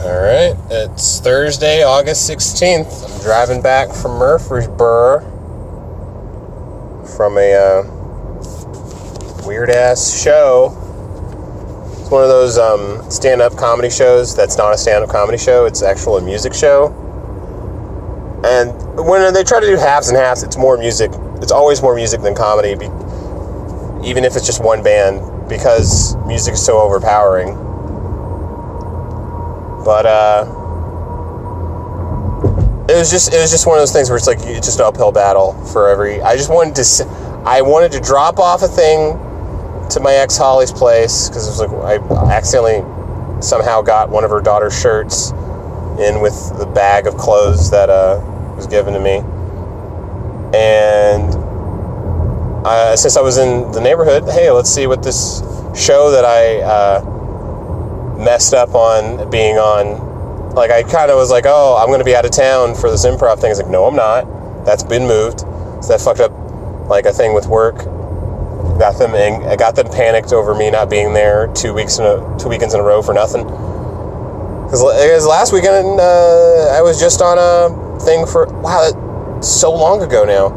Alright, it's Thursday, August 16th. I'm driving back from Murfreesboro from a weird-ass show. It's one of those stand-up comedy shows that's not a stand-up comedy show. It's actually a music show. And when they try to do halves and halves, it's more music. It's always more music than comedy, even if it's just one band, because music is so overpowering. But it was just one of those things where it's like it's just an uphill battle for every. I wanted to drop off a thing to my ex Holly's place because it was like I accidentally somehow got one of her daughter's shirts in with the bag of clothes that was given to me, and since I was in the neighborhood, hey, let's see what this show that I messed up on being on. Like, I kind of was like, oh, I'm going to be out of town for this improv thing. I was like, no, I'm not. That's been moved. So that fucked up, like, a thing with work. I got them panicked over me not being there 2 weekends in a row for nothing. Because last weekend, I was just on a thing for, wow, that's so long ago now.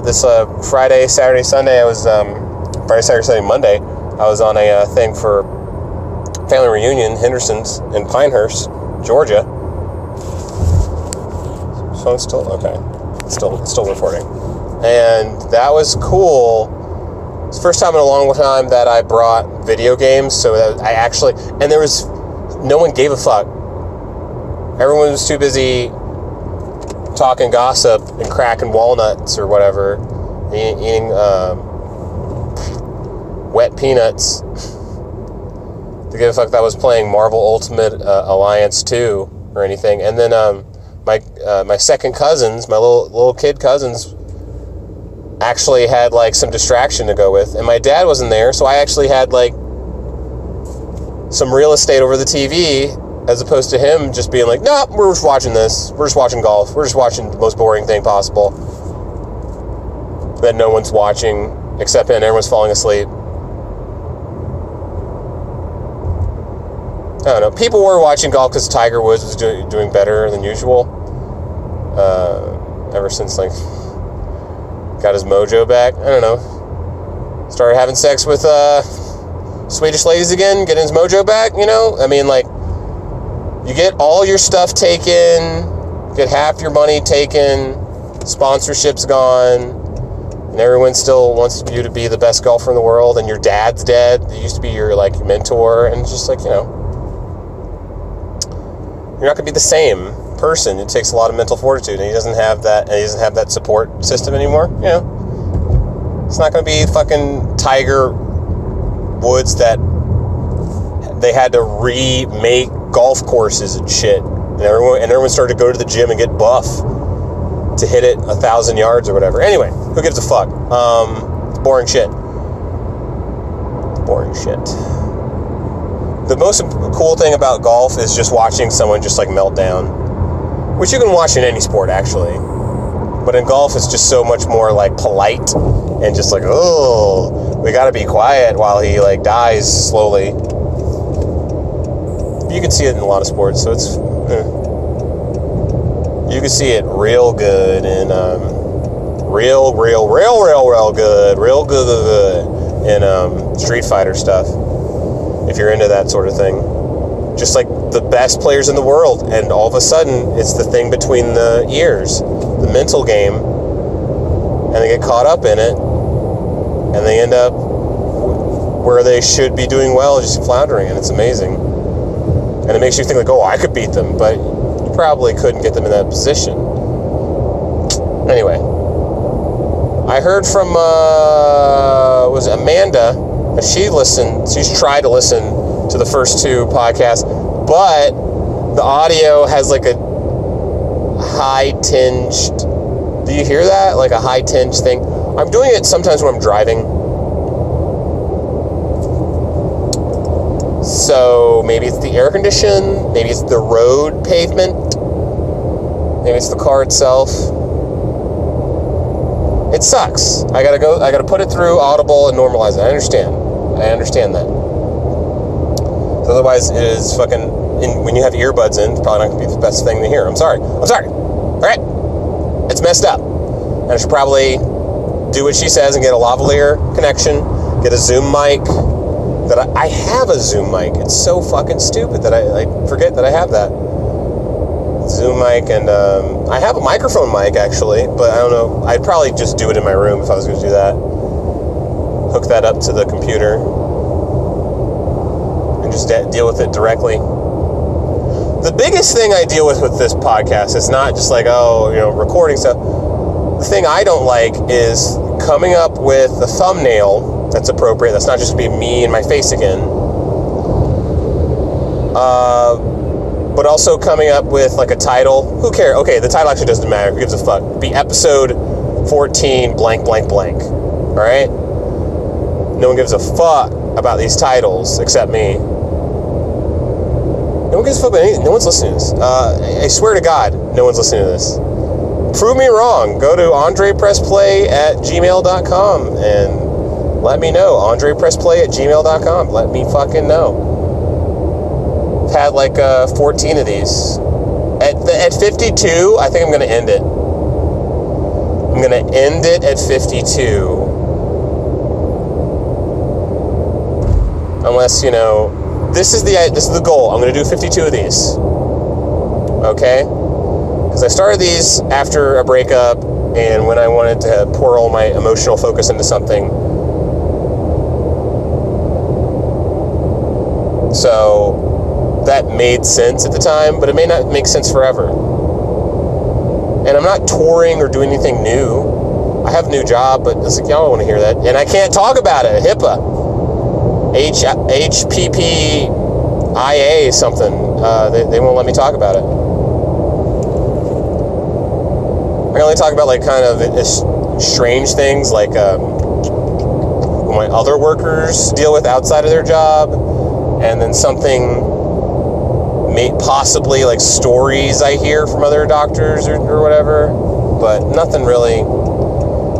This Friday, Saturday, Sunday, I was, Friday, Saturday, Sunday, Monday, I was on a thing for family reunion, Henderson's in Pinehurst, Georgia. Phone's still okay. Still recording, and that was cool. It's the first time in a long time that I brought video games. So that I actually, and no one gave a fuck. Everyone was too busy talking gossip and cracking walnuts or whatever, eating wet peanuts. To give a fuck that was playing Marvel Ultimate Alliance 2 or anything. And then my second cousins, my little kid cousins, actually had like some distraction to go with, and my dad wasn't there, so I actually had like some real estate over the TV, as opposed to him just being like, no, we're just watching this, we're just watching golf, we're just watching the most boring thing possible that no one's watching except him, and everyone's falling asleep. I don't know. People were watching golf because Tiger Woods was doing better than usual. Ever since, like, got his mojo back. I don't know. Started having sex with Swedish ladies again, getting his mojo back, you know? I mean, like, you get all your stuff taken, get half your money taken, sponsorships gone, and everyone still wants you to be the best golfer in the world, and your dad's dead. He used to be your, like, mentor, and it's just like, you know, you're not going to be the same person. It takes a lot of mental fortitude, and he doesn't have that support system anymore. You know, it's not going to be fucking Tiger Woods that they had to remake golf courses and shit, and everyone started to go to the gym and get buff to hit it 1,000 yards or whatever. Anyway, who gives a fuck? It's boring shit. Boring shit. The most cool thing about golf is just watching someone just like melt down, which you can watch in any sport actually, but in golf it's just so much more like polite and just like, oh, we gotta be quiet while he like dies slowly. You can see it in a lot of sports, so it's you can see it real good in real good in Street Fighter stuff. If you're into that sort of thing, just like the best players in the world, and all of a sudden it's the thing between the ears, the mental game, and they get caught up in it, and they end up where they should be doing well, just floundering, and it's amazing. And it makes you think like, oh, I could beat them, but you probably couldn't get them in that position. Anyway, I heard from was it Amanda? She's tried to listen to the first two podcasts, but the audio has like a high-tinged, do you hear that? Like a high-tinged thing. I'm doing it sometimes when I'm driving. So maybe it's the air condition, maybe it's the road pavement, maybe it's the car itself. It sucks. I gotta put it through Audible and normalize it. I understand that. Otherwise, it when you have earbuds in, it's probably not going to be the best thing to hear. I'm sorry. All right? It's messed up. And I should probably do what she says and get a lavalier connection, get a Zoom mic. I have a Zoom mic. It's so fucking stupid that I forget that I have that. Zoom mic, and I have a microphone mic, actually, but I don't know. I'd probably just do it in my room if I was going to do that. Hook that up to the computer and just deal with it directly. The biggest thing I deal with this podcast is not just like, recording stuff. The thing I don't like is coming up with a thumbnail that's appropriate. That's not just going to be me and my face again. But also coming up with like a title. Who cares? Okay, the title actually doesn't matter. Who gives a fuck? It'd be episode 14 blank blank blank. All right? No one gives a fuck about these titles except me. No one gives a fuck about anything. No one's listening to this. I swear to God, no one's listening to this. Prove me wrong. Go to andrepressplay@gmail.com and let me know. andrepressplay@gmail.com. Let me fucking know. I've had like 14 of these. At 52, I think I'm going to end it. I'm going to end it at 52. Unless, this is the goal. I'm going to do 52 of these. Okay? Because I started these after a breakup and when I wanted to pour all my emotional focus into something. So that made sense at the time, but it may not make sense forever. And I'm not touring or doing anything new. I have a new job, but it's like, y'all don't want to hear that. And I can't talk about it. HIPAA. HPPIA something. They won't let me talk about it. I can only talk about like kind of strange things like what my other workers deal with outside of their job, and then something possibly like stories I hear from other doctors or whatever, but nothing really.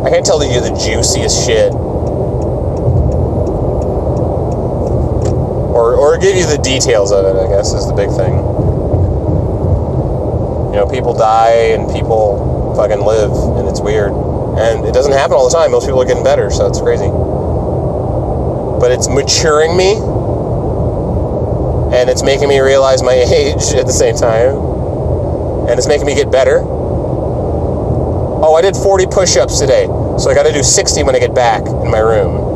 I can't tell you the juiciest shit. Or give you the details of it, I guess, is the big thing. People die and people fucking live, and it's weird. And it doesn't happen all the time. Most people are getting better, so it's crazy. But it's maturing me, and it's making me realize my age at the same time. And it's making me get better. Oh, I did 40 push-ups today, so I got to do 60 when I get back in my room.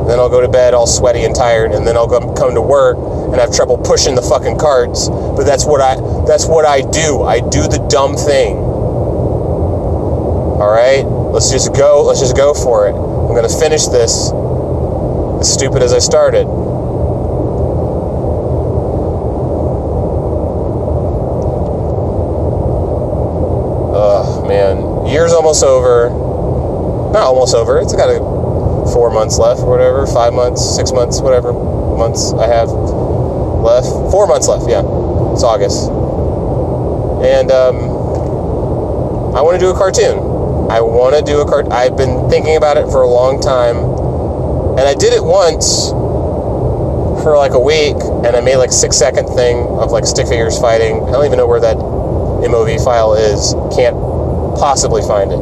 Then I'll go to bed all sweaty and tired, and then I'll come to work and have trouble pushing the fucking carts. But that's what I do. I do the dumb thing. All right, let's just go for it. I'm gonna finish this as stupid as I started. Ugh, man, year's almost over. Not almost over. It's got 4 months left, or whatever. 5 months, 6 months, whatever months I have left. 4 months left. Yeah, it's August, and I want to do a cartoon. I've been thinking about it for a long time, and I did it once for like a week, and I made like 6-second thing of like stick figures fighting. I don't even know where that MOV file is. Can't possibly find it.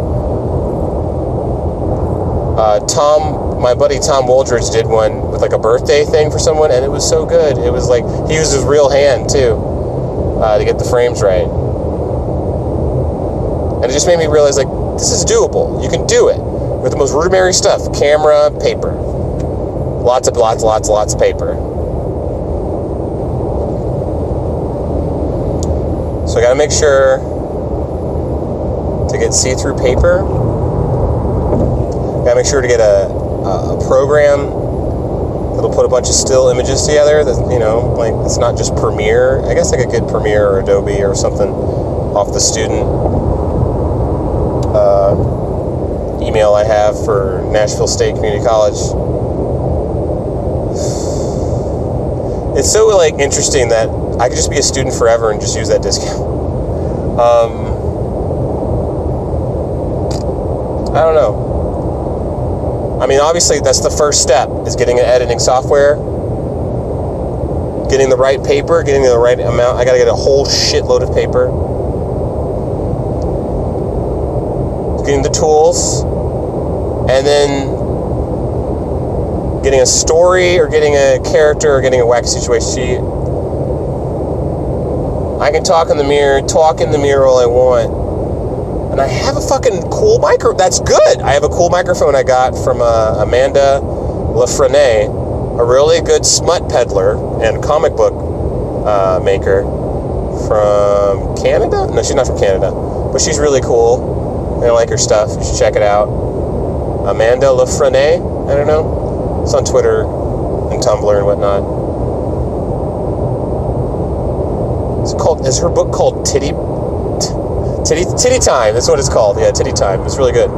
My buddy Tom Woldridge did one with like a birthday thing for someone, and it was so good. It was like, he used his real hand too, to get the frames right. And it just made me realize, like, this is doable. You can do it with the most rudimentary stuff. Camera, paper. Lots of paper. So I gotta make sure to get see-through paper. Gotta make sure to get a program that'll put a bunch of still images together that, like, it's not just Premiere. I guess I could get Premiere or Adobe or something off the student email I have for Nashville State Community College. It's so, like, interesting that I could just be a student forever and just use that discount. I don't know. I mean, obviously, that's the first step, is getting an editing software, getting the right paper, getting the right amount. I got to get a whole shitload of paper. Getting the tools, and then getting a story or getting a character or getting a wacky situation. See, I can talk in the mirror all I want. And I have a fucking cool microphone. That's good. I have a cool microphone I got from Amanda Lafrene, a really good smut peddler and comic book maker from Canada. No, she's not from Canada, but she's really cool. I like her stuff. You should check it out. Amanda Lafrene. I don't know. It's on Twitter and Tumblr and whatnot. Is her book called Titty Time? That's what it's called. Yeah, Titty Time. It's really good.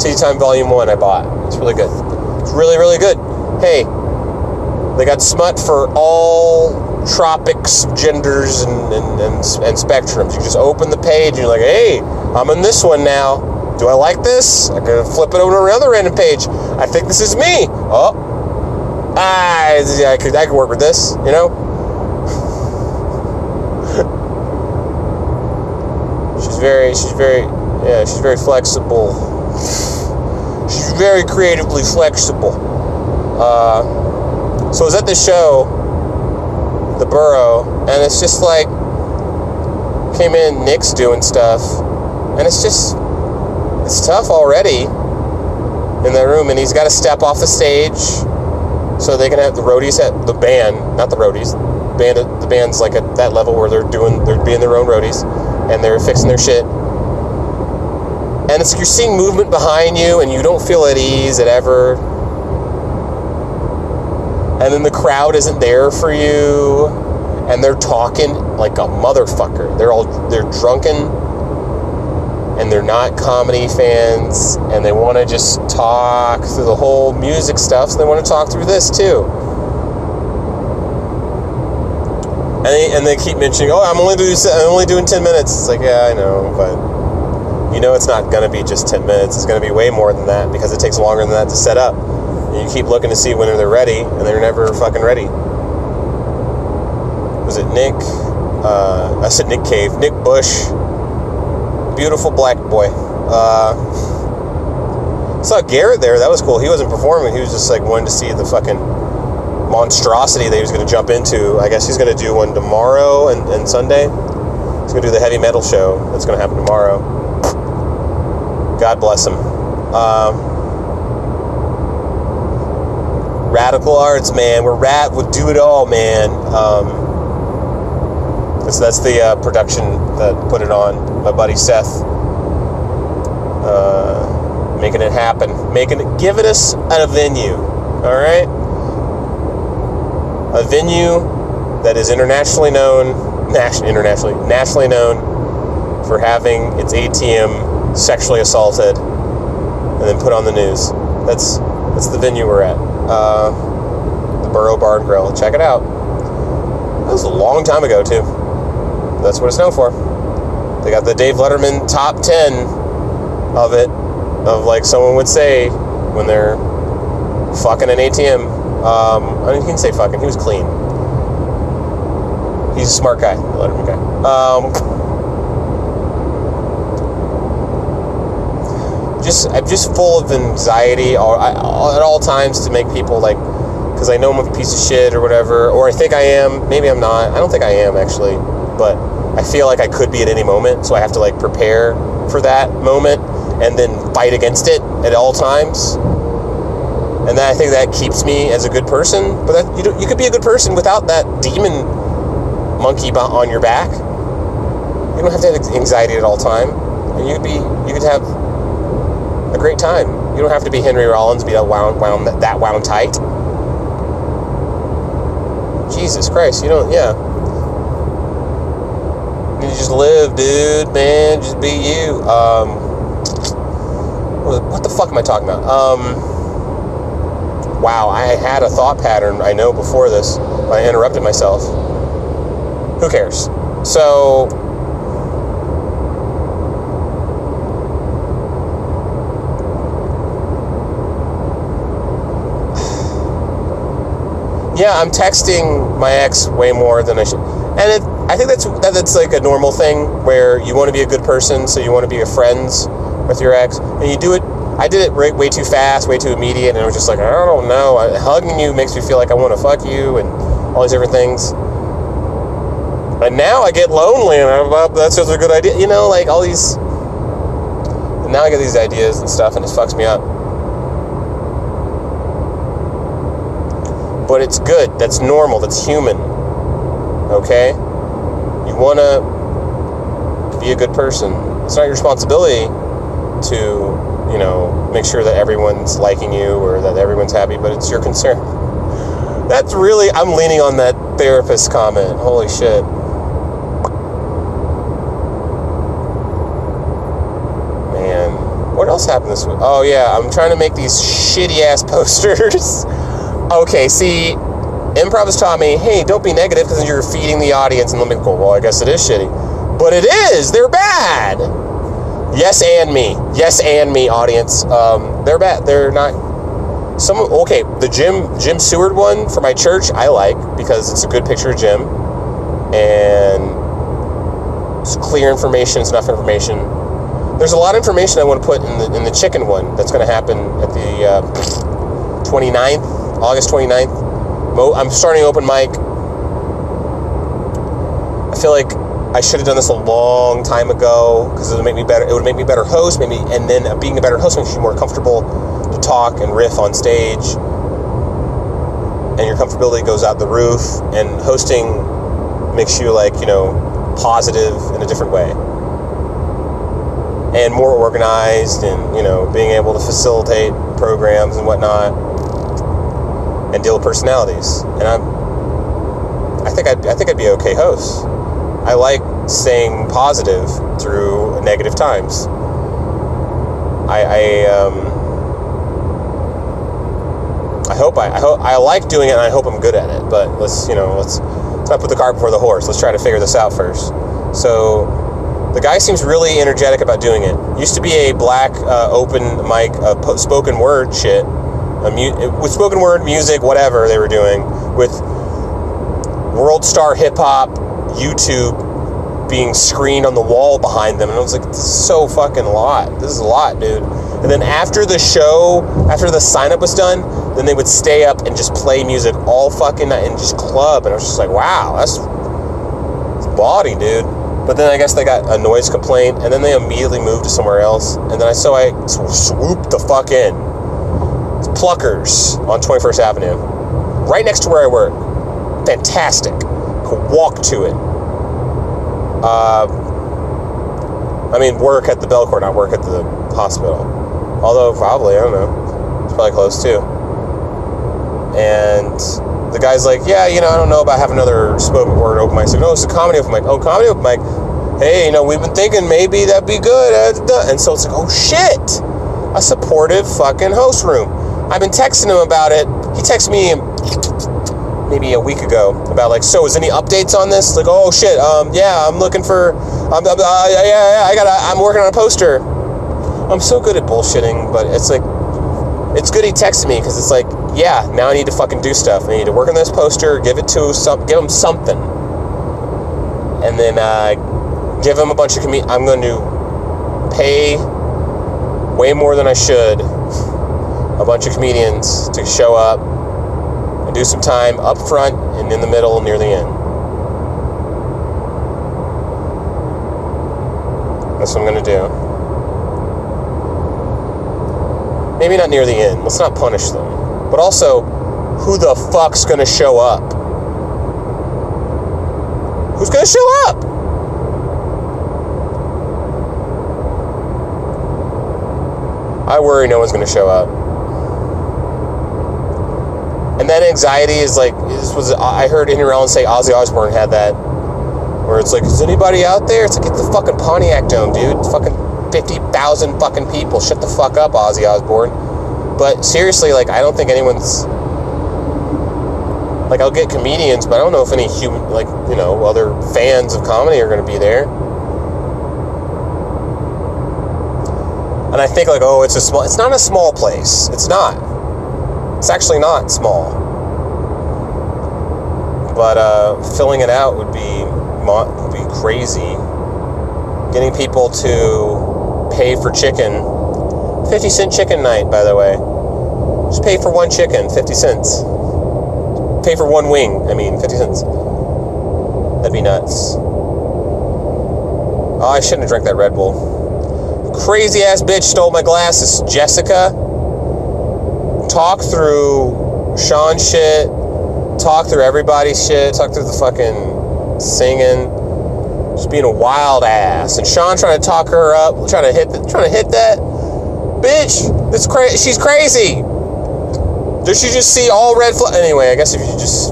Titty Time Volume 1 I bought. It's really good. It's really, really good. Hey, they got smut for all tropics, genders, and spectrums. You just open the page and you're like, hey, I'm in this one now. Do I like this? I can flip it over to another random page. I think this is me. Oh, I could work with this, you know? She's very flexible. She's very creatively flexible. So I was at this show, The Burrow, and it's just like, came in, Nick's doing stuff, and it's tough already in that room, and he's got to step off the stage so they can have the roadies at the band, not the roadies, the band's like at that level where they're being their own roadies, and they're fixing their shit. And it's, you're seeing movement behind you, and you don't feel at ease at ever. And then the crowd isn't there for you, and they're talking like a motherfucker. They're drunken, and they're not comedy fans, and they want to just talk through the whole music stuff, so they want to talk through this too. And they keep mentioning, oh, I'm only doing 10 minutes. It's like, yeah, I know, but you know it's not going to be just 10 minutes. It's going to be way more than that, because it takes longer than that to set up. And you keep looking to see when they're ready, and they're never fucking ready. Was it Nick? I said Nick Cave. Nick Bush. Beautiful black boy. Saw Garrett there. That was cool. He wasn't performing. He was just like wanting to see the fucking monstrosity that he was going to jump into. I guess he's going to do one tomorrow and Sunday. He's going to do the heavy metal show that's going to happen tomorrow. God bless him. Radical arts, man. We'll do it all, man. That's the production that put it on. My buddy Seth, making it happen, giving us a venue. All right, a venue that is nationally known for having its ATM sexually assaulted and then put on the news. That's the venue we're at. The Burrow Bar and Grill. Check it out. That was a long time ago too. That's what it's known for. They got the Dave Letterman top 10 of it, of like someone would say when they're fucking an ATM. I mean, he didn't say fucking, he was clean. He's a smart guy, the Letterman guy. I'm just full of anxiety at all times to make people like, because I know I'm a piece of shit or whatever, or I think I am, maybe I'm not. I don't think I am actually, but I feel like I could be at any moment, so I have to like prepare for that moment and then fight against it at all times. And I think that keeps me as a good person. But you could be a good person without that demon monkey on your back. You don't have to have anxiety at all time, and you could have a great time. You don't have to be Henry Rollins, be that wound tight. Jesus Christ, you don't. Yeah. You just live, dude, man. Just be you. What the fuck am I talking about? Wow, I had a thought pattern, I know, before this. I interrupted myself. Who cares? So, yeah, I'm texting my ex way more than I should. And I think that's like a normal thing where you want to be a good person, so you want to be friends with your ex, and you do it. I did it way too fast, way too immediate, and I was just like, I don't know. Hugging you makes me feel like I want to fuck you, and all these different things. And now I get lonely, and that's just a good idea. You know, like all these. And now I get these ideas and stuff, and it fucks me up. But it's good. That's normal. That's human. Okay? You want to be a good person. It's not your responsibility to, make sure that everyone's liking you or that everyone's happy, but it's your concern. That's really, I'm leaning on that therapist comment. Holy shit. Man. What else happened this week? Oh, yeah. I'm trying to make these shitty-ass posters. Okay, see, improv has taught me, hey, don't be negative because you're feeding the audience, and let me go, well, I guess it is shitty. But it is. They're bad. Yes, and me, audience. They're bad. They're not. Okay, the Jim Seward one for my church, I like because it's a good picture of Jim, and it's clear information. It's enough information. There's a lot of information I want to put in the chicken one that's going to happen at the 29th, August 29th. I'm starting open mic. I feel like I should have done this a long time ago because it would make me better. It would make me a better host, maybe, and then being a better host makes you more comfortable to talk and riff on stage, and your comfortability goes out the roof. And hosting makes you positive in a different way, and more organized, and being able to facilitate programs and whatnot, and deal with personalities. And I think I'd be okay host. I like staying positive through negative times. I like doing it, and I hope I'm good at it. But let's not put the cart before the horse. Let's try to figure this out first. So the guy seems really energetic about doing it. Used to be a black open mic, spoken word shit, with spoken word music, whatever they were doing, with world star hip hop. YouTube being screened on the wall behind them, and I was like, this is so fucking a lot. This is a lot, dude. And then after the show, after the sign-up was done, then they would stay up and just play music all fucking night and just club, and I was just like, wow, that's bawdy, dude. But then I guess they got a noise complaint, and then they immediately moved to somewhere else, and then I swooped the fuck in. It's Pluckers on 21st Avenue, right next to where I work. Fantastic. Could walk to it. Work at the Belcourt, not work at the hospital. Although, probably, I don't know. It's probably close, too. And the guy's like, yeah, I don't know about having another spoken word open mic. So, no, it's a comedy open mic. Oh, comedy open mic. Hey, we've been thinking maybe that'd be good. And so it's like, oh, shit. A supportive fucking host room. I've been texting him about it. He texted me maybe a week ago about so is any updates on this? Like, oh shit, yeah, I'm looking for, I'm working on a poster. I'm so good at bullshitting, but it's like, it's good he texted me because it's like, yeah, now I need to fucking do stuff. I need to work on this poster, give him something, and then give him a bunch of I'm going to pay way more than I should a bunch of comedians to show up and do some time up front and in the middle and near the end. That's what I'm going to do. Maybe not near the end. Let's not punish them. But also, who the fuck's going to show up? Who's going to show up? I worry no one's going to show up. And that anxiety is I heard Henry Rollins say Ozzy Osbourne had that, where it's like, is anybody out there? It's like, it's the fucking Pontiac Dome, dude. It's fucking 50,000 fucking people. Shut the fuck up, Ozzy Osbourne. But seriously, I don't think anyone's, I'll get comedians, but I don't know if any human, other fans of comedy are going to be there. And I think it's not a small place. It's not. It's actually not small. but filling it out would be crazy. Getting people to pay for chicken. 50-cent chicken night, by the way. Just pay for one chicken, 50 cents. Pay for one wing, 50 cents. That'd be nuts. Oh, I shouldn't have drank that Red Bull. Crazy ass bitch stole my glasses. Jessica, talk through Sean's shit. Talk through everybody's shit. Talk through the fucking singing. Just being a wild ass. And Sean trying to talk her up, trying to hit that. Bitch, that's crazy. She's crazy. Does she just see all red flags? Anyway, I guess if you just,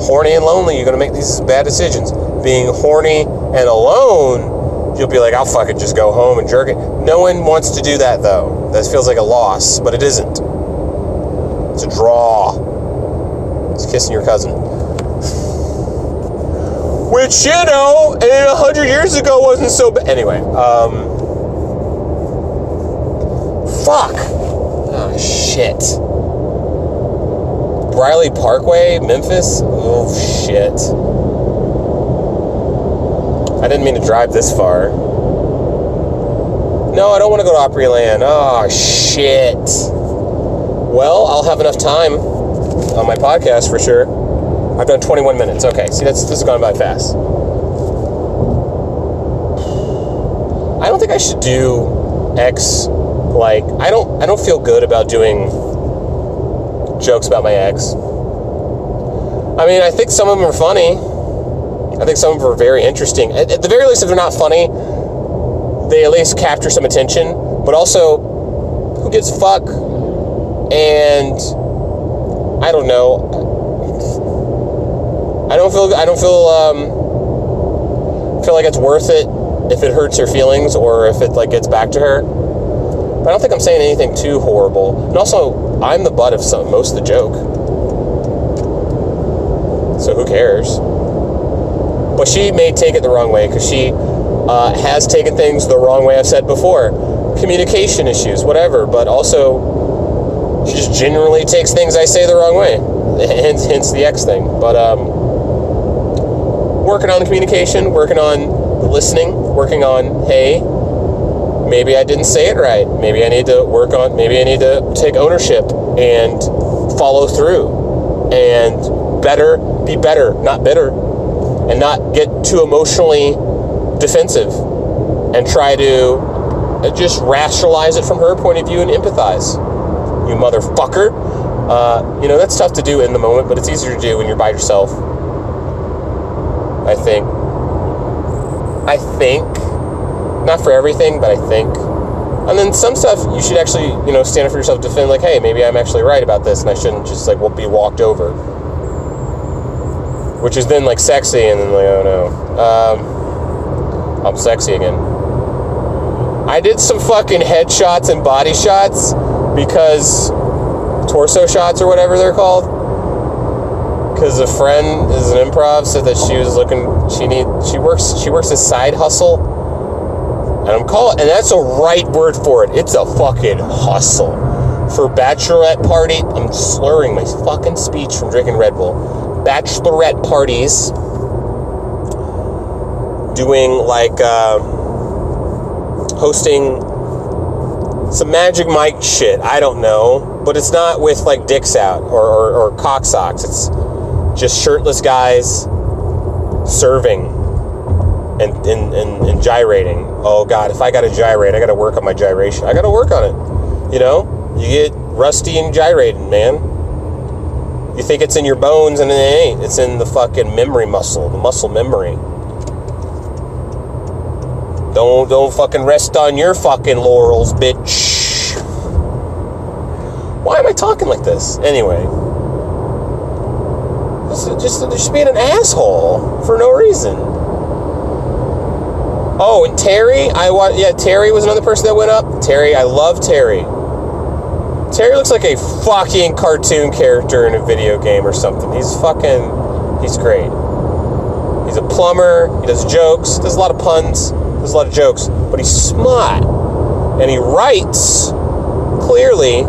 horny and lonely, you're going to make these bad decisions. Being horny and alone, you'll be like, I'll fucking just go home and jerk it. No one wants to do that, though. That feels like a loss, but it isn't. It's a draw. It's kissing your cousin. Which, 100 years ago wasn't so bad. Anyway, fuck. Oh, shit. Briley Parkway, Memphis? Oh, shit. I didn't mean to drive this far. No, I don't want to go to Opryland. Oh, shit. Well, I'll have enough time on my podcast for sure. I've done 21 minutes. Okay, see, this has gone by fast. I don't think I should do X. I don't feel good about doing jokes about my ex. I think some of them are funny. I think some of them are very interesting. At the very least, if they're not funny, they at least capture some attention. But also, who gives a fuck? And I don't know. I don't feel like it's worth it if it hurts her feelings or if it gets back to her. But I don't think I'm saying anything too horrible. And also, I'm the butt of most of the joke. So who cares? But she may take it the wrong way because she has taken things the wrong way, I've said before. Communication issues, whatever. But also, she just generally takes things I say the wrong way. Hence the X thing. But working on the communication, working on the listening, working on, hey, maybe I didn't say it right. Maybe I need to take ownership and follow through and be better, not bitter, and not get too emotionally defensive and try to just rationalize it from her point of view and empathize. You motherfucker. That's tough to do in the moment, but it's easier to do when you're by yourself. I think. Not for everything, but I think. And then some stuff you should actually, stand up for yourself, defend, hey, maybe I'm actually right about this, and I shouldn't just, be walked over. Which is then, sexy, and then, oh no. I'm sexy again. I did some fucking headshots and body shots because torso shots or whatever they're called. Because a friend is an improv said that she was she works a side hustle. And that's a right word for it. It's a fucking hustle. For bachelorette party, I'm slurring my fucking speech from drinking Red Bull. Bachelorette parties, doing hosting some Magic Mike shit. I don't know, but it's not with dicks out or cock socks. It's just shirtless guys serving and gyrating. Oh God, if I got to gyrate, I got to work on my gyration. I got to work on it. You get rusty and gyrating, man. You think it's in your bones and it ain't. It's in the fucking memory muscle, the muscle memory. Don't fucking rest on your fucking laurels, bitch. Why am I talking like this? Anyway. Just being an asshole for no reason. Oh, and Terry, Terry was another person that went up. Terry, I love Terry. Terry looks like a fucking cartoon character in a video game or something. He's great. He's a plumber, he does jokes, does a lot of puns, does a lot of jokes, but he's smart. And he writes clearly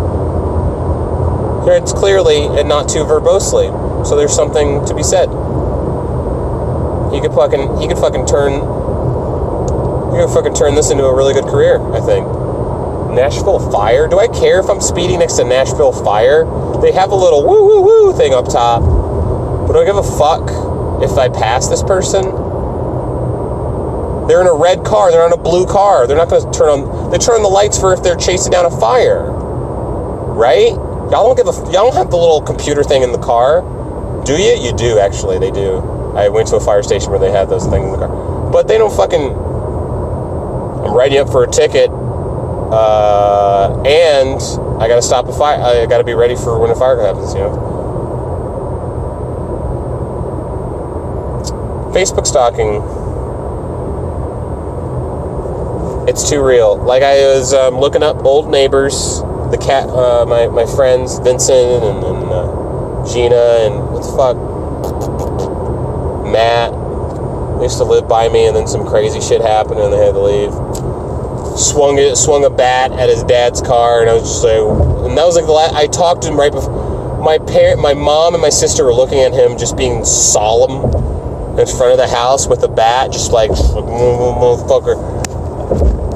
and not too verbosely. So there's something to be said. He could fucking turn this into a really good career, I think. Nashville Fire? Do I care if I'm speeding next to Nashville Fire? They have a little woo woo woo thing up top. But do I give a fuck if I pass this person? They're in a red car. They're on a blue car. They're not going to turn on... They turn on the lights for if they're chasing down a fire. Right? Y'all don't have the little computer thing in the car. Do you? You do, actually. They do. I went to a fire station where they had those things in the car. But they don't fucking... I'm writing up for a ticket. And I got to stop a fire. I got to be ready for when a fire happens, you know? Facebook stalking. It's too real. Like, I was looking up old neighbors, the cat, my friends, Vincent and Gina and what the fuck, Matt. They used to live by me, and then some crazy shit happened, and they had to leave. Swung a bat at his dad's car, and I was just like, and that was like the last. I talked to him right before. My mom and my sister were looking at him, just being solemn in front of the house with a bat, just like motherfucker.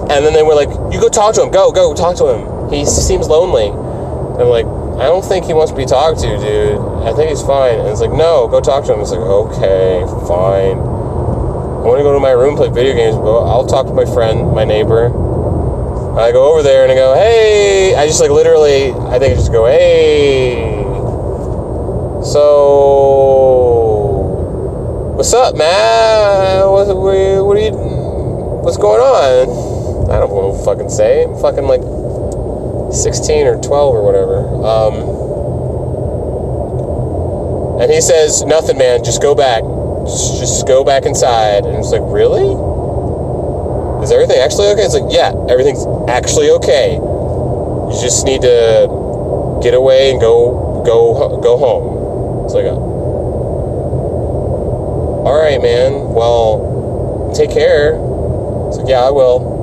And then they were like, you go talk to him. Go talk to him. He seems lonely. And I'm like, I don't think he wants to be talked to, dude. I think he's fine. And it's like, no, go talk to him. It's like, okay, fine. I want to go to my room, play video games, but I'll talk to my friend, my neighbor. And I go over there and I go, hey. I just like literally, I think I just go, hey. So, what's up, man? What are you, what's going on? I don't know what to fucking say. I'm fucking like 16 or 12 or whatever. And he says, nothing, man. Just go back. Just go back inside. And it's like, really? Is everything actually okay? It's like, yeah, everything's actually okay. You just need to get away and go home. It's like, all right, man. Well, take care. It's like, yeah, I will.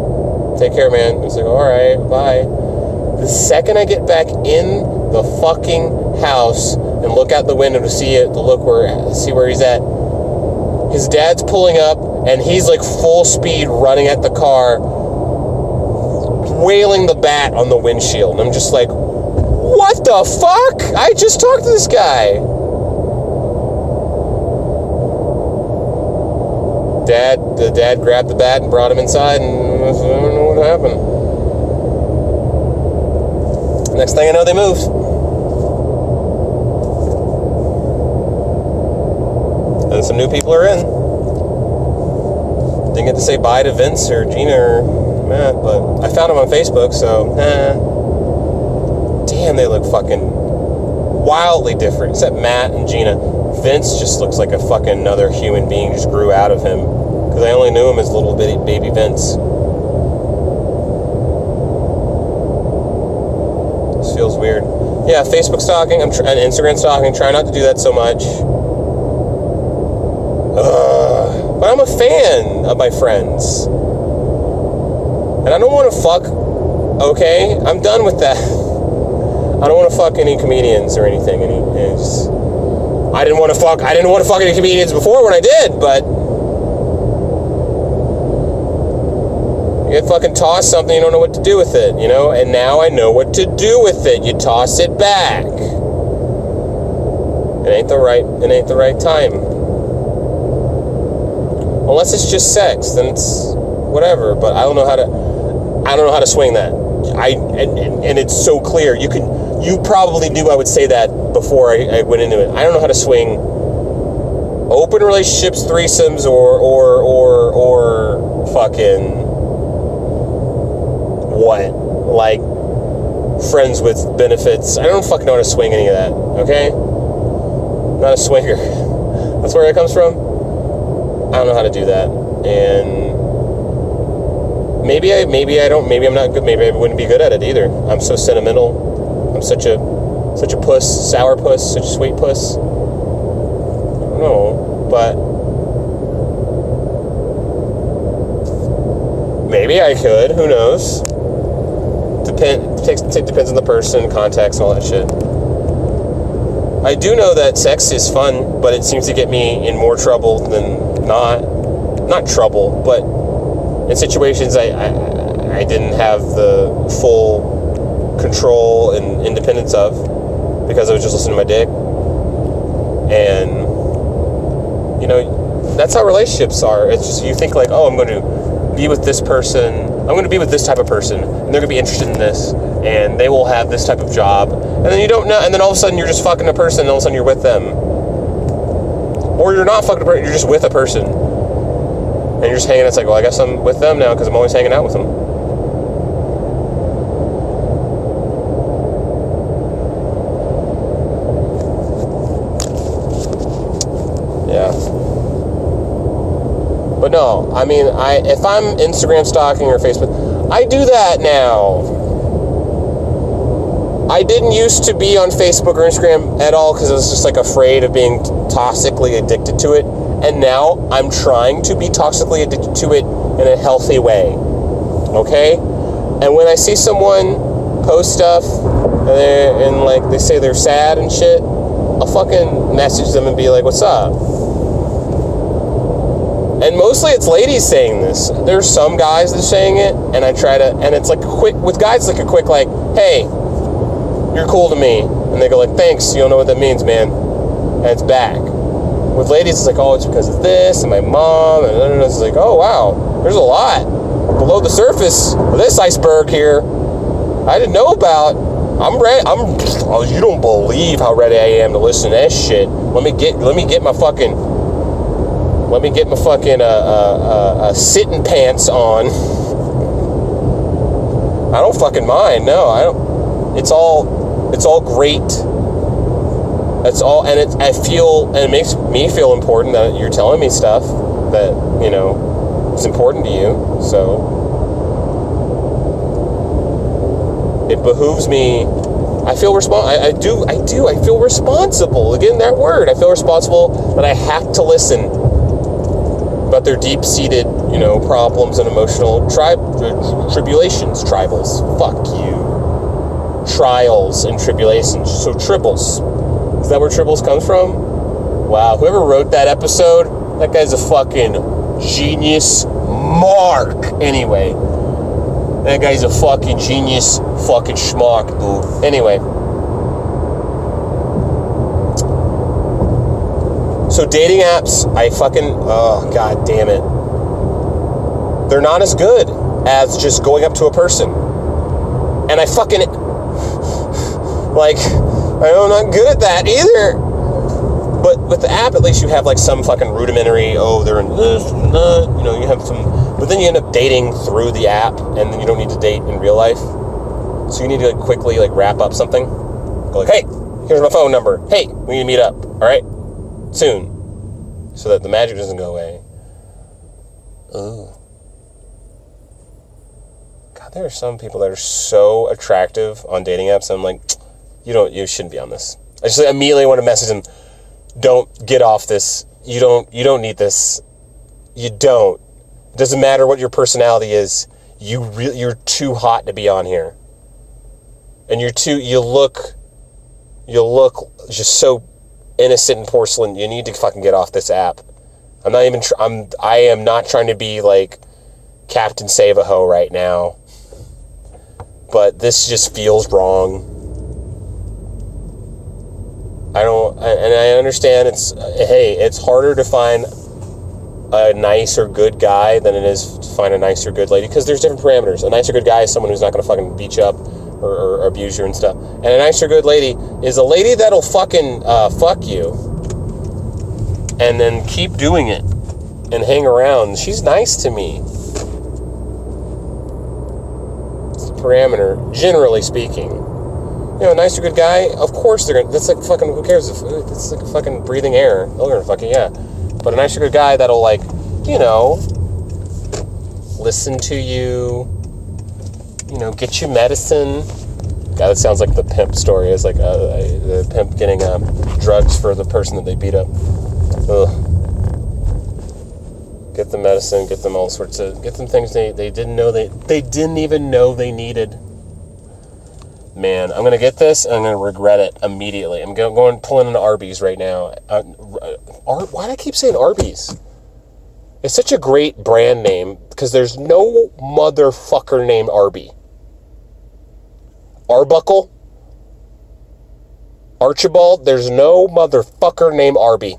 Take care, man. It's like, all right, bye. The second I get back in the fucking house and look out the window to see where he's at, his dad's pulling up and he's like full speed running at the car, wailing the bat on the windshield. And I'm just like, what the fuck? I just talked to this guy. The dad grabbed the bat and brought him inside, and I don't know what happened. Next thing I know, they moved. And some new people are in. Didn't get to say bye to Vince or Gina or Matt, but I found them on Facebook, so, Damn, they look fucking wildly different, except Matt and Gina. Vince just looks like a fucking another human being just grew out of him. Because I only knew him as little baby Vince. This feels weird. Yeah, Facebook stalking, and Instagram stalking. Try not to do that so much. But I'm a fan of my friends. And I don't want to fuck, okay? I'm done with that. I don't want to fuck any comedians or anything. I didn't want to fuck any comedians before when I did, but you get fucking tossed something, you don't know what to do with it, you know? And now I know what to do with it. You toss it back. It ain't the right time. Unless it's just sex, then it's whatever, but I don't know how to swing that. And it's so clear. You probably knew I would say that before I went into it. I don't know how to swing open relationships, threesomes, or fucking what? Like friends with benefits. I don't fucking know how to swing any of that, okay? Not a swinger. That's where it comes from. I don't know how to do that. And maybe I'm not good. Maybe I wouldn't be good at it either. I'm so sentimental. I'm such a puss, sour puss, such a sweet puss. I don't know, but maybe I could. Who knows? Depends on the person, context, and all that shit. I do know that sex is fun, but it seems to get me in more trouble than not trouble, but in situations I didn't have the full control and independence of, because I was just listening to my dick. And, you know, that's how relationships are. It's just, you think like, oh, I'm going to be with this person, I'm going to be with this type of person, and they're going to be interested in this, and they will have this type of job, and then you don't know, and then all of a sudden you're just fucking a person, and all of a sudden you're with them. Or you're not fucking a person, you're just with a person. And you're just hanging out. It's like, well, I guess I'm with them now because I'm always hanging out with them. Yeah. But no, I mean, if I'm Instagram stalking or Facebook, I do that now. I didn't used to be on Facebook or Instagram at all because I was just like afraid of being toxically addicted to it. And now I'm trying to be toxically addicted to it in a healthy way. Okay? And when I see someone post stuff and like they say they're sad and shit, I'll fucking message them and be like, what's up? And mostly it's ladies saying this. There's some guys that are saying it, and I try to, and it's like quick, with guys like a quick like, hey, you're cool to me. And they go like, thanks, you don't know what that means, man. And it's back. With ladies, it's like, oh, it's because of this, and my mom, and it's like, oh, wow, there's a lot below the surface of this iceberg here I didn't know about. I'm ready. Oh, you don't believe how ready I am to listen to that shit. Let me get my fucking sitting pants on. I don't fucking mind. No, I don't. It's all great. That's all, and it makes me feel important that you're telling me stuff that, you know, is important to you. So it behooves me. I feel I feel responsible. Again, that word. I feel responsible that I have to listen about their deep-seated, you know, problems and emotional tribulations. Tribals. Fuck you. Trials and tribulations. So tribbles. Is that where tribbles comes from? Wow, whoever wrote that episode, that guy's a fucking genius. Mark. Anyway, that guy's a fucking genius, fucking schmark, dude. Anyway. So dating apps, oh, god damn it. They're not as good as just going up to a person. And I fucking, like, I'm not good at that either. But with the app, at least you have like some fucking rudimentary, oh, they're in this and that, you know, you have some, but then you end up dating through the app, and then you don't need to date in real life. So you need to like quickly like wrap up something. Go like, hey, here's my phone number. Hey, we need to meet up, all right? Soon. So that the magic doesn't go away. Ooh. God, there are some people that are so attractive on dating apps, I'm like, you shouldn't be on this. I just immediately want to message them, don't get off this. You don't need this. You don't. It doesn't matter what your personality is. You're too hot to be on here. And you look just so innocent and porcelain. You need to fucking get off this app. I am not trying to be like Captain Save-A-Ho right now. But this just feels wrong. I understand it's harder to find a nice or good guy than it is to find a nice or good lady, because there's different parameters. A nice or good guy is someone who's not going to fucking beat you up or abuse you and stuff. And a nice or good lady is a lady that'll fucking fuck you and then keep doing it and hang around. She's nice to me. It's the parameter, generally speaking. You know, a nice or good guy, of course they're gonna, that's like fucking, who cares if it's like fucking breathing air, they're gonna fucking, yeah. But a nice or good guy that'll, like, you know, listen to you, you know, get you medicine. God, that sounds like the pimp story. It's like the pimp getting drugs for the person that they beat up. Ugh. Get them medicine, get them all sorts of, get them things they didn't know they didn't even know they needed. Man, I'm going to get this and I'm going to regret it immediately. I'm going pulling into Arby's right now. Why do I keep saying Arby's? It's such a great brand name because there's no motherfucker named Arby. Arbuckle? Archibald? There's no motherfucker named Arby.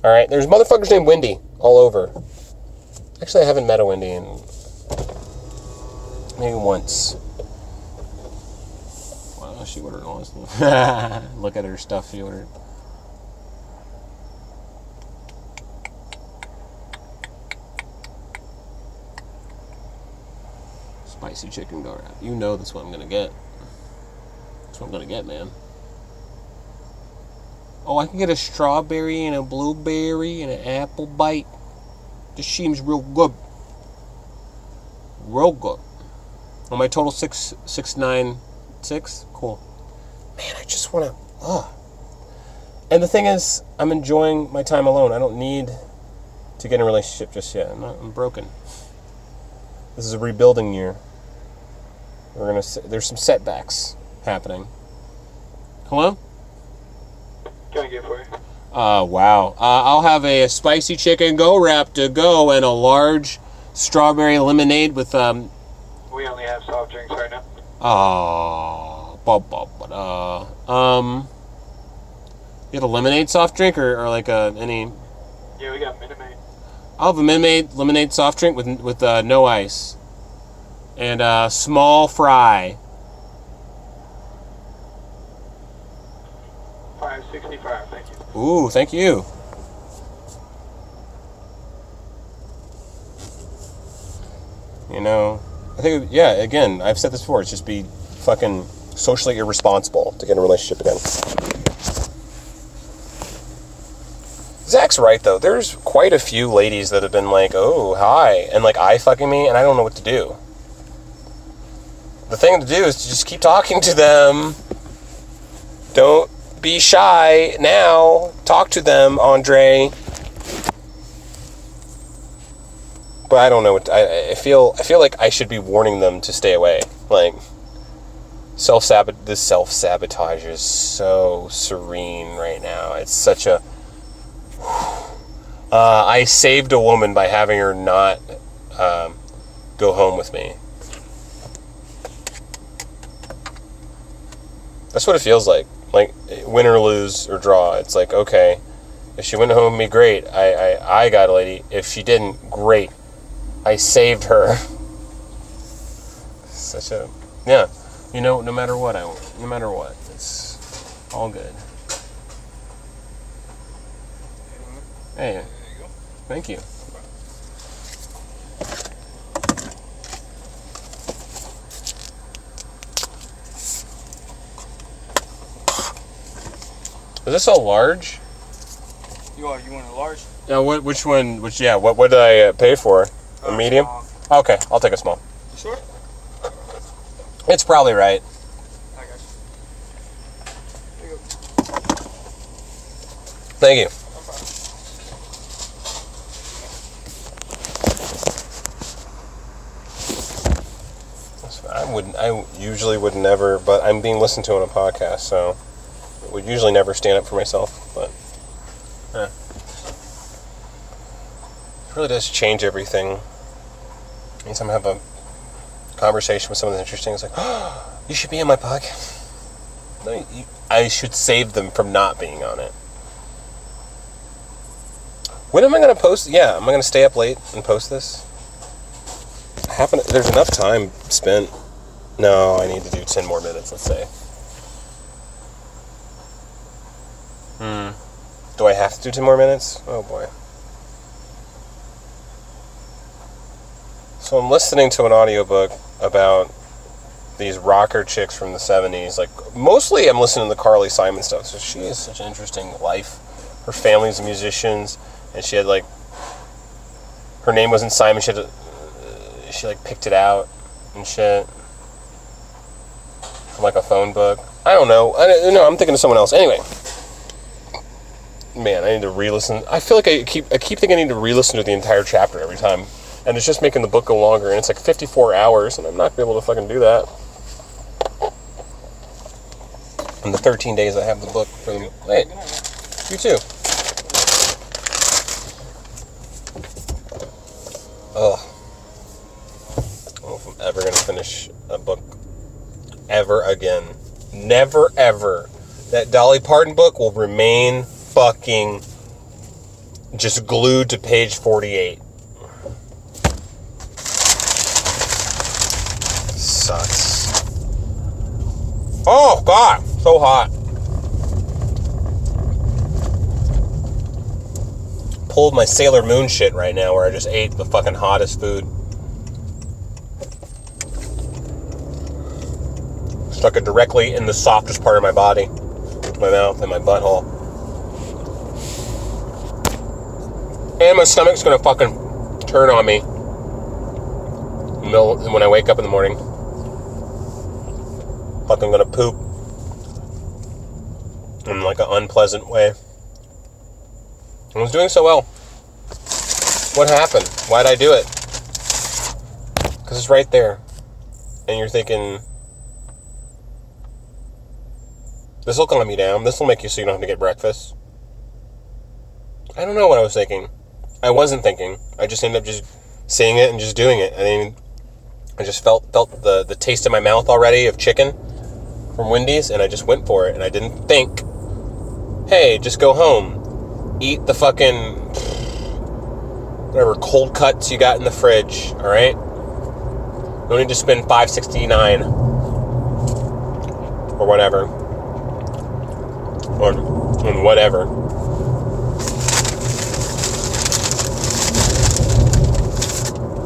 Alright, there's motherfuckers named Wendy all over. Actually, I haven't met a Wendy in maybe once. Wow, she ordered all this stuff. Look at her stuff she ordered. Spicy chicken go wrap. You know that's what I'm gonna get. That's what I'm gonna get, man. Oh, I can get a strawberry and a blueberry and an apple bite. This seems real good. Real good. On my total 696. Cool. Man, I just wanna. And the thing is, I'm enjoying my time alone. I don't need to get in a relationship just yet. I'm broken. This is a rebuilding year. There's some setbacks happening. Hello? Can I get for you? Wow. I'll have a spicy chicken go wrap to go and a large strawberry lemonade with We only have soft drinks right now. You have a lemonade soft drink or like any? Yeah, we got Minute Maid. I'll have a Minute Maid lemonade soft drink with no ice and a small fry. $5.65, thank you. Ooh, thank you. You know, I think, yeah, again, I've said this before, it's just be fucking socially irresponsible to get in a relationship again. Zach's right, though. There's quite a few ladies that have been like, oh, hi, and like eye fucking me, and I don't know what to do. The thing to do is to just keep talking to them. Don't be shy now. Talk to them, Andre. But I don't know what I feel like I should be warning them to stay away. Like this self-sabotage is so serene right now. It's such a I saved a woman by having her not go home with me. That's what it feels like. Like, win or lose or draw. It's like, okay, if she went home with me, great. I got a lady. If she didn't, great. I saved her. Such a, yeah. You know, no matter what, it's all good. Hey, there you go. Thank you. Is this all large? You want a large? Yeah. Which one? What did I pay for? A medium? Small. Okay, I'll take a small. You sure? It's probably right. I got you. Here you go. Thank you. I usually would never, but I'm being listened to on a podcast, so I would usually never stand up for myself, but it really does change everything. Anytime I have a conversation with someone that's interesting, it's like, oh, you should be on my podcast. No, I should save them from not being on it. When am I going to post? Yeah, am I going to stay up late and post this? There's enough time spent. No, I need to do 10 more minutes, let's say. Do I have to do 10 more minutes? Oh boy. So I'm listening to an audiobook about these rocker chicks from the 70s. Like, mostly I'm listening to the Carly Simon stuff. So she has such an interesting life. Her family's musicians, and she had like, her name wasn't Simon. She like picked it out and shit from like a phone book. I don't know. I'm thinking of someone else. Anyway, man, I need to re-listen. I feel like I keep thinking I need to re-listen to the entire chapter every time. And it's just making the book go longer, and it's like 54 hours, and I'm not going to be able to fucking do that. in the 13 days I have the book for them. Hey, you too. Ugh. I don't know if I'm ever going to finish a book ever again. Never, ever. That Dolly Parton book will remain fucking just glued to page 48. Sucks. Oh, God. So hot. Pulled my Sailor Moon shit right now where I just ate the fucking hottest food. Stuck it directly in the softest part of my body. My mouth and my butthole. And my stomach's gonna fucking turn on me when I wake up in the morning. Fucking gonna poop in like an unpleasant way. I was doing so well. What happened? Why'd I do it? Because it's right there. And you're thinking, this will calm you down. This will make you so you don't have to get breakfast. I don't know what I was thinking. I wasn't thinking. I just ended up just seeing it and just doing it. I mean, I just felt the taste in my mouth already of chicken from Wendy's, and I just went for it. And I didn't think, hey, just go home. Eat the fucking whatever cold cuts you got in the fridge, alright? No need to spend $5.69 or whatever. Or on whatever.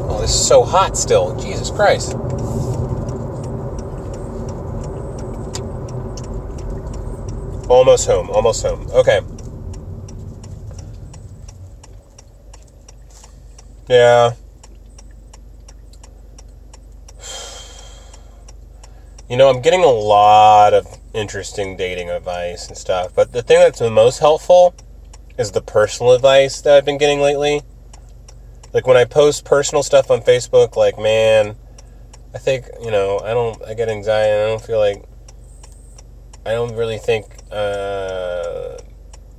Oh, this is so hot still. Jesus Christ. Almost home. Almost home. Okay. Yeah. You know, I'm getting a lot of interesting dating advice and stuff, but the thing that's the most helpful is the personal advice that I've been getting lately. Like when I post personal stuff on Facebook, like, man, I think, you know, I get anxiety and I don't really think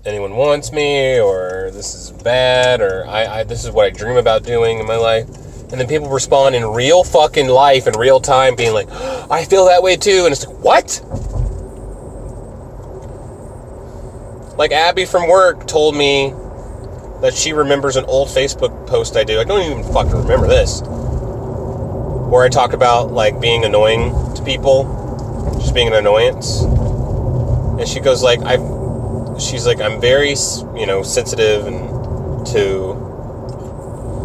anyone wants me, or this is bad, or this is what I dream about doing in my life. And then people respond in real fucking life, in real time, being like, I feel that way too. And it's like, what? Like Abby from work told me that she remembers an old Facebook post I did. I don't even fucking remember this. Where I talked about, like, being annoying to people. Just being an annoyance. And she goes, like, she's like, I'm very, you know, sensitive and to...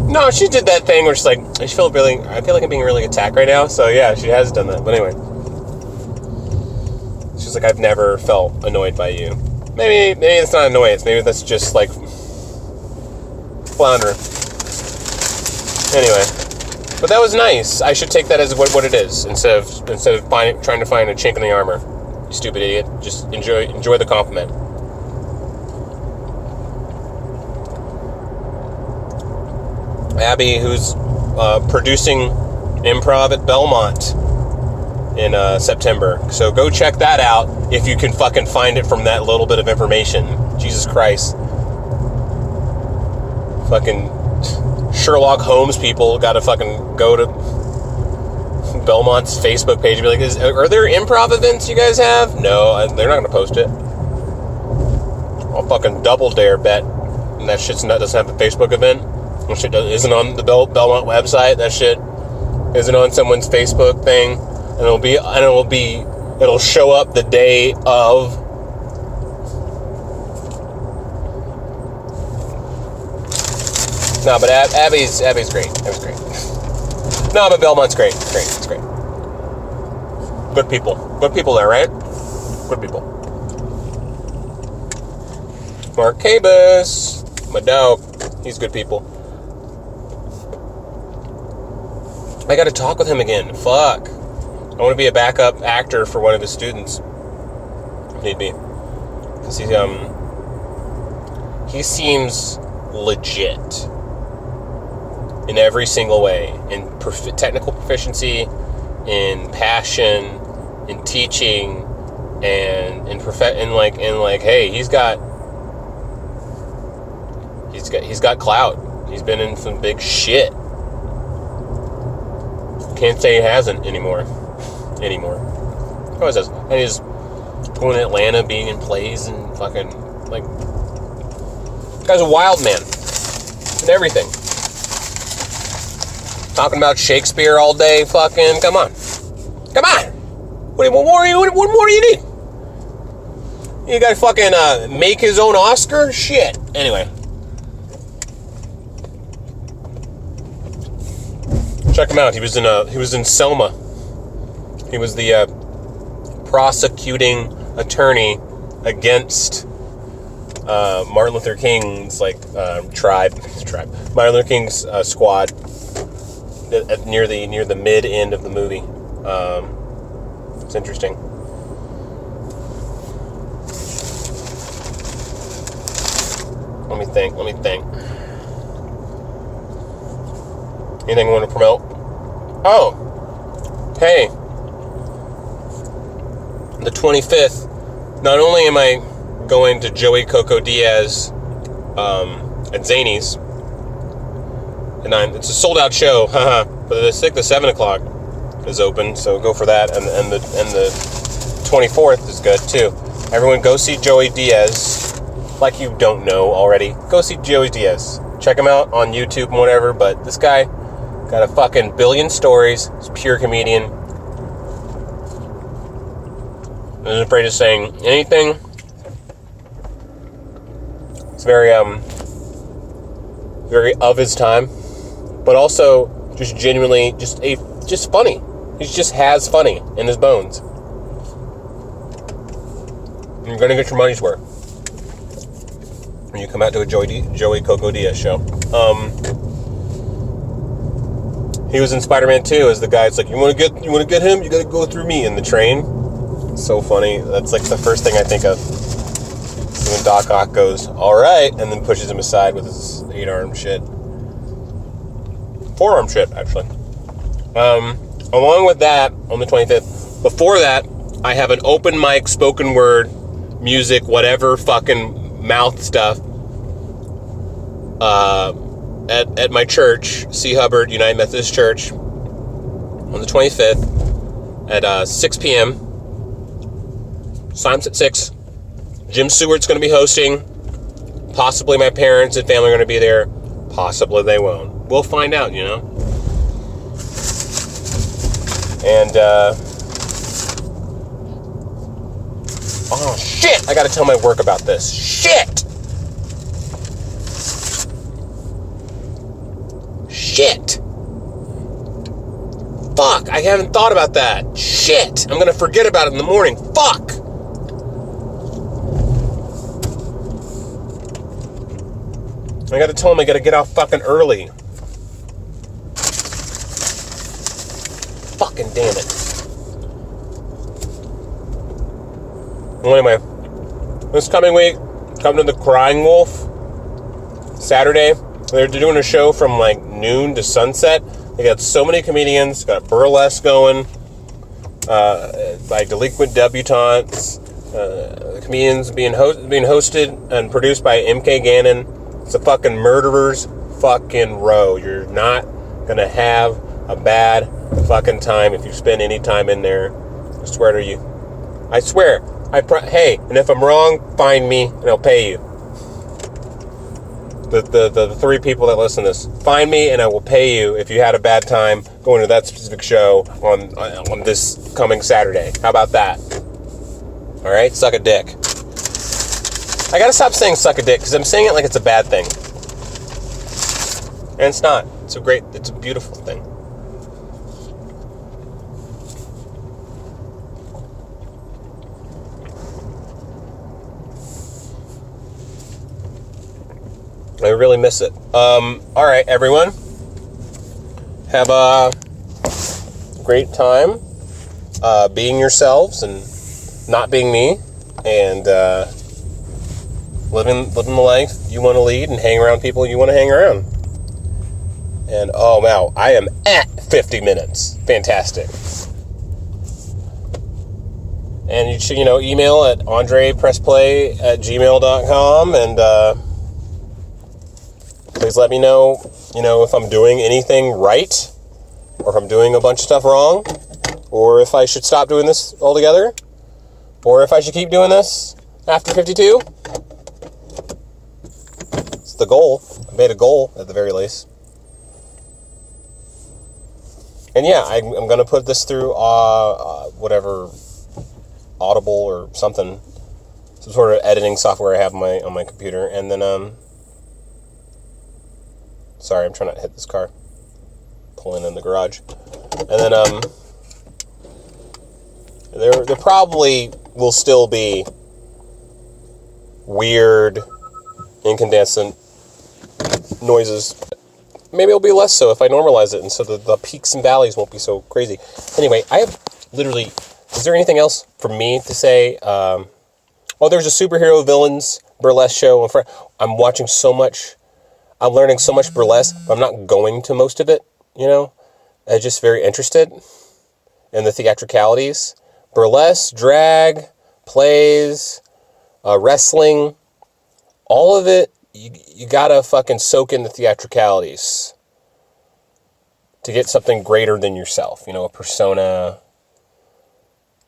No, she did that thing where she's like, I feel like I'm being really attacked right now. So yeah, she has done that. But anyway. She's like, I've never felt annoyed by you. Maybe it's not annoyance. Maybe that's just like flounder. Anyway. But that was nice. I should take that as what it is instead of trying to find a chink in the armor. You stupid idiot. Just enjoy the compliment. Abby, who's producing improv at Belmont in September. So go check that out if you can fucking find it from that little bit of information. Jesus Christ. Fucking Sherlock Holmes people gotta fucking go to Belmont's Facebook page and be like, are there improv events you guys have? No, they're not gonna post it. I'll fucking double dare bet and that shit's doesn't have a Facebook event. That shit isn't on the Belmont website. That shit isn't on someone's Facebook thing, and it'll show up the day of. No, but Abby's great. Abby's great. No, but Belmont's great. It's great. Good people there, right? Good people. Mark Cabus, my dog. He's good people. I gotta talk with him again. Fuck. I want to be a backup actor for one of his students. If need be. Because he seems legit. In every single way. In technical proficiency, in passion, in teaching, and hey, he's got clout. He's been in some big shit. Can't say he hasn't anymore. He always has. And he's going to Atlanta, being in plays and fucking, like, guy's a wild man. And everything. Talking about Shakespeare all day, fucking, come on. What more do you need? You gotta fucking, make his own Oscar? Shit. Anyway. Check him out. He was in Selma. He was the prosecuting attorney against Martin Luther King's tribe. Martin Luther King's squad near the mid end of the movie. It's interesting. Let me think. Anything you want to promote? Oh, hey, the 25th, not only am I going to Joey Coco Diaz at Zany's, and it's a sold out show, haha, but the 7 o'clock is open, so go for that, and the 24th is good too. Everyone go see Joey Diaz, like you don't know already. Go see Joey Diaz. Check him out on YouTube and whatever, but this guy got a fucking billion stories. He's a pure comedian. Isn't afraid of saying anything. It's very of his time, but also just genuinely just funny. He just has funny in his bones. You're gonna get your money's worth when you come out to a Joey Coco Diaz show. He was in Spider-Man 2 as the guy. It's like, you want to get him? You got to go through me in the train. It's so funny. That's like the first thing I think of. So when Doc Ock goes, all right, and then pushes him aside with his 8-arm shit. 4-arm shit, actually. Along with that, on the 25th, before that, I have an open mic, spoken word, music, whatever fucking mouth stuff, at my church, C. Hubbard United Methodist Church, on the 25th at 6 p.m. Time's at 6. Jim Seward's going to be hosting. Possibly my parents and family are going to be there. Possibly they won't. We'll find out, you know. And, oh, shit! I got to tell my work about this. Shit! Fuck, I haven't thought about that. Shit, I'm gonna forget about it in the morning. Fuck! I gotta tell him I gotta get out fucking early. Fucking damn it. Well, anyway, this coming week, come to the Crying Wolf. Saturday, they're doing a show from like noon to sunset. They got so many comedians. Got burlesque going by delinquent debutantes. Comedians being hosted and produced by MK Gannon. It's a fucking murderer's fucking row. You're not gonna have a bad fucking time if you spend any time in there. I swear to you. I swear. Hey, and if I'm wrong, find me and I'll pay you. The 3 people that listen to this, find me and I will pay you if you had a bad time going to that specific show on this coming Saturday. How about that? All right, suck a dick. I gotta stop saying suck a dick because I'm saying it like it's a bad thing, and it's not. It's a beautiful thing. I really miss it. All right, everyone. Have a great time being yourselves and not being me, and living the life you want to lead and hang around people you want to hang around. And oh wow, I am at 50 minutes. Fantastic. And you should, email at andrepressplay@gmail.com, and please let me know, if I'm doing anything right, or if I'm doing a bunch of stuff wrong, or if I should stop doing this altogether, or if I should keep doing this after 52. It's the goal. I made a goal, at the very least. And yeah, I'm going to put this through, whatever, Audible or something, some sort of editing software I have on my computer, and then, sorry, I'm trying not to hit this car, pulling in the garage, and then, there probably will still be weird, incandescent noises. Maybe it'll be less so if I normalize it, and so the peaks and valleys won't be so crazy. Anyway, I have literally... Is there anything else for me to say? There's a superhero villains burlesque show. I'm watching so much. I'm learning so much burlesque. But I'm not going to most of it, I'm just very interested in the theatricalities. Burlesque, drag, plays, wrestling. All of it, you gotta fucking soak in the theatricalities to get something greater than yourself. A persona...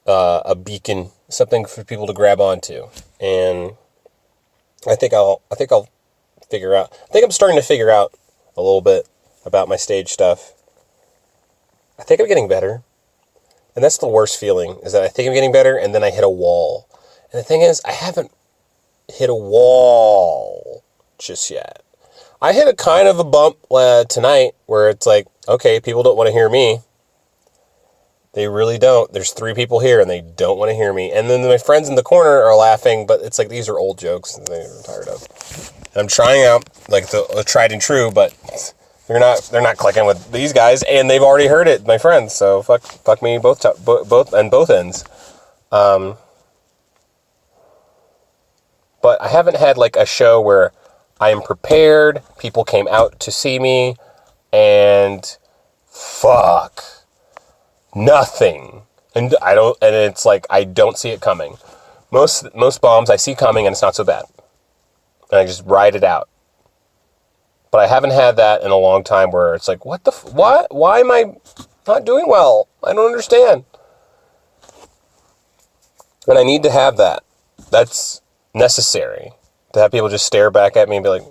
a beacon, something for people to grab onto, and I think I'll figure out. I think I'm starting to figure out a little bit about my stage stuff. I think I'm getting better, and that's the worst feeling. Is that I think I'm getting better, and then I hit a wall. And the thing is, I haven't hit a wall just yet. I hit a kind of a bump tonight where it's like, okay, people don't want to hear me. They really don't. There's 3 people here, and they don't want to hear me. And then my friends in the corner are laughing, but it's like these are old jokes that they're tired of. And I'm trying out like the tried and true, but they're not clicking with these guys, and they've already heard it, my friends. So fuck me both ends. But I haven't had like a show where I am prepared. People came out to see me, and fuck. Nothing. And it's like, I don't see it coming. Most bombs I see coming, and it's not so bad. And I just ride it out. But I haven't had that in a long time where it's like, what? Why am I not doing well? I don't understand. And I need to have that. That's necessary. To have people just stare back at me and be like,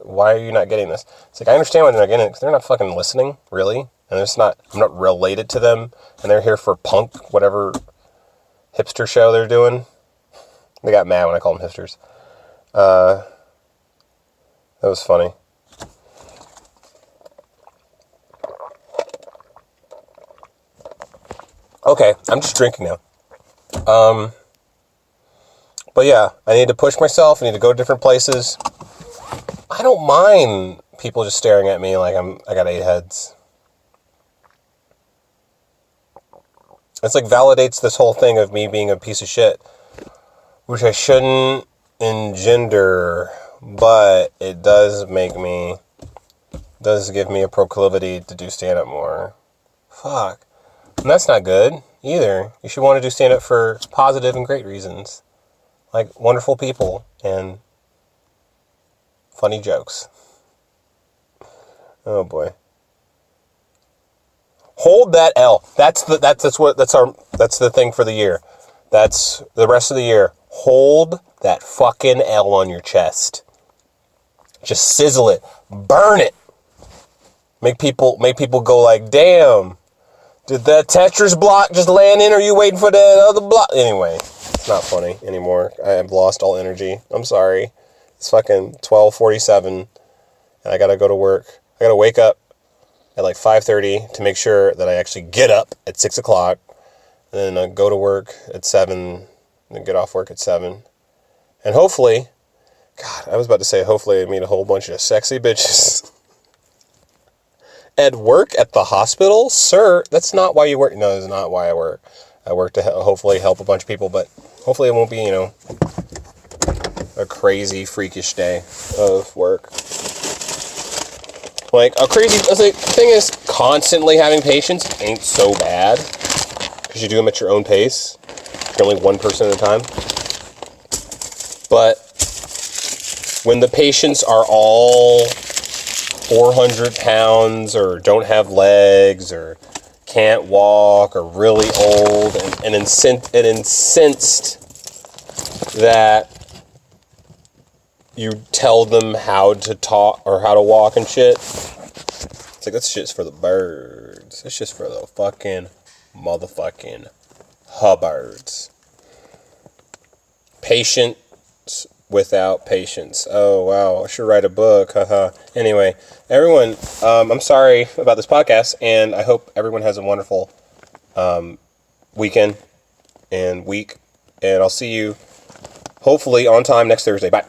why are you not getting this? It's like, I understand why they're not getting it, because they're not fucking listening, really. And I'm not related to them, and they're here for punk, whatever hipster show they're doing. They got mad when I called them hipsters. That was funny. Okay, I'm just drinking now. But yeah, I need to push myself. I need to go to different places. I don't mind people just staring at me like I got 8 heads. It's like validates this whole thing of me being a piece of shit, which I shouldn't engender, but it does give me a proclivity to do stand-up more. Fuck. And that's not good either. You should want to do stand-up for positive and great reasons. Like wonderful people and funny jokes. Oh boy. Hold that L. That's the thing for the year. That's the rest of the year. Hold that fucking L on your chest. Just sizzle it. Burn it. Make people go like, damn. Did that Tetris block just land in, or are you waiting for that other block? Anyway, it's not funny anymore. I have lost all energy. I'm sorry. It's fucking 12:47, and I gotta go to work. I gotta wake up at like 5:30 to make sure that I actually get up at 6 o'clock, and then I go to work at 7, and then get off work at 7. And hopefully, God, I was about to say hopefully I meet a whole bunch of sexy bitches. At work at the hospital? Sir, that's not why you work. No, that's not why I work. I work to hopefully help a bunch of people, but hopefully it won't be, a crazy, freakish day of work. Like, the thing is, constantly having patients ain't so bad, because you do them at your own pace. working only one person at a time. But when the patients are all 400 pounds or don't have legs or can't walk or really old and incensed that you tell them how to talk or how to walk and shit, it's like, that shit's for the birds. It's just for the fucking motherfucking hubbards. Patience without patience. Oh, wow. I should write a book. Haha. Anyway, everyone, I'm sorry about this podcast, and I hope everyone has a wonderful weekend and week, and I'll see you hopefully on time next Thursday. Bye.